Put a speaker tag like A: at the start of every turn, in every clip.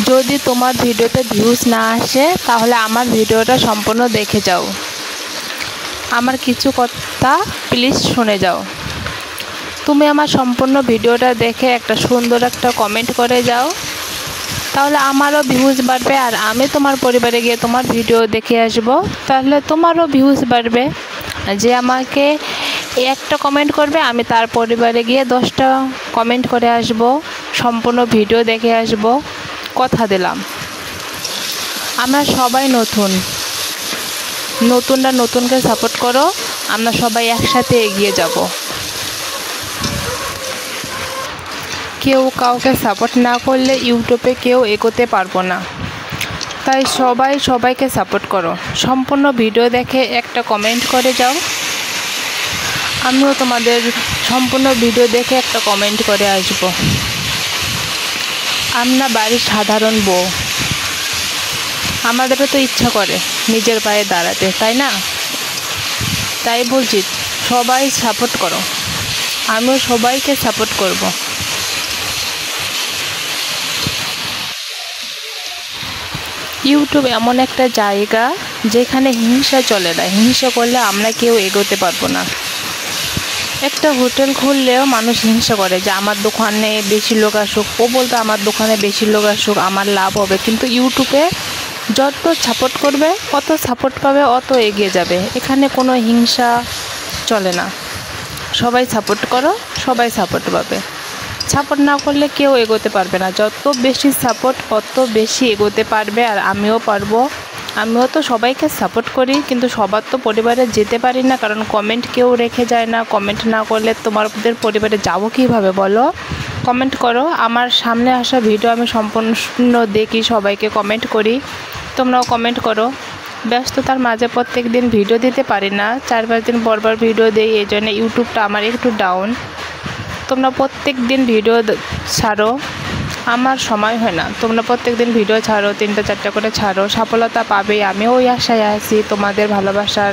A: যদি তোমার ভিডিওতে ভিউজ না আসে তাহলে আমার ভিডিওটা সম্পূর্ণ দেখে যাও। আমার কিছু কথা প্লিজ শুনে যাও। তুমি আমার সম্পূর্ণ ভিডিওটা দেখে একটা সুন্দর একটা কমেন্ট করে যাও, তাহলে আমারও ভিউজ বাড়বে। আর আমি তোমার পরিবারে গিয়ে তোমার ভিডিও দেখে আসব, তাহলে তোমারও ভিউজ বাড়বে। যে আমাকে একটা কমেন্ট করবে, আমি তার পরিবারে গিয়ে 10টা কমেন্ট করে আসব, সম্পূর্ণ ভিডিও দেখে আসব, কথা দিলাম। আমরা সবাই নতুনরা নতুনকে সাপোর্ট করো, আমরা সবাই একসাথে এগিয়ে যাব। কেউ কাউকে সাপোর্ট না করলে ইউটিউবে কেউ এগোতে পারবো না। তাই সবাইকে সাপোর্ট করো, সম্পূর্ণ ভিডিও দেখে একটা কমেন্ট করে যাও। আমিও তোমাদের সম্পূর্ণ ভিডিও দেখে একটা কমেন্ট করে আসব। আমরা বাড়ির সাধারণ বউ, আমাদেরও তো ইচ্ছা করে নিজের পায়ে দাঁড়াতে, তাই না? তাই বলছি সবাই সাপোর্ট করো, আমিও সবাইকে সাপোর্ট করব। ইউটিউব এমন একটা জায়গা যেখানে হিংসা চলে না। হিংসা করলে আমরা কেউ এগোতে পারবো না। একটা হোটেল খুললেও মানুষ হিংসা করে যে আমার দোকানে বেশি লোক আসুক, ও বলতো আমার দোকানে বেশি লোক আসুক, আমার লাভ হবে। কিন্তু ইউটিউবে যত সাপোর্ট করবে, কত সাপোর্ট পাবে, অত এগিয়ে যাবে। এখানে কোনো হিংসা চলে না। সবাই সাপোর্ট করো, সবাই সাপোর্ট পাবে। সাপোর্ট না করলে কেউ এগোতে পারবে না। যত বেশি সাপোর্ট অত বেশি এগোতে পারবে। আর আমিও পারবো। আমিও তো সবাইকে সাপোর্ট করি, কিন্তু সবার তো পরিবারে যেতে পারি না, কারণ কমেন্ট কেউ রেখে যায় না। কমেন্ট না করলে তোমাদের পরিবারে যাবো কীভাবে বলো? কমেন্ট করো। আমার সামনে আসা ভিডিও আমি সম্পূর্ণ দেখি, সবাইকে কমেন্ট করি, তোমরাও কমেন্ট করো। ব্যস্ততার মাঝে প্রত্যেক দিন ভিডিও দিতে পারি না, 4-5 দিন পর ভিডিও দিই, এই জন্য ইউটিউবটা আমার একটু ডাউন। তোমরা প্রত্যেক দিন ভিডিও ছাড়ো, আমার সময় হয় না। তোমরা প্রত্যেক দিন ভিডিও ছাড়ো, 3টা-4টা করে ছাড়ো, সফলতা পাবে। আমিও ওই আশায় আছি, তোমাদের ভালোবাসার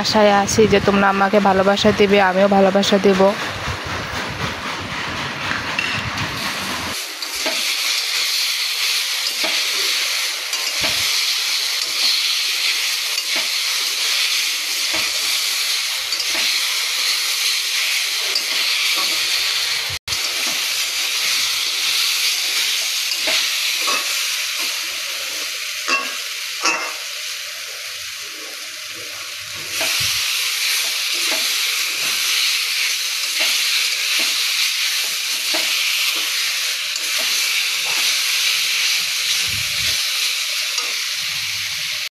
A: আশায় আছি যে তোমরা আমাকে ভালোবাসা দেবে, আমিও ভালোবাসা দেব।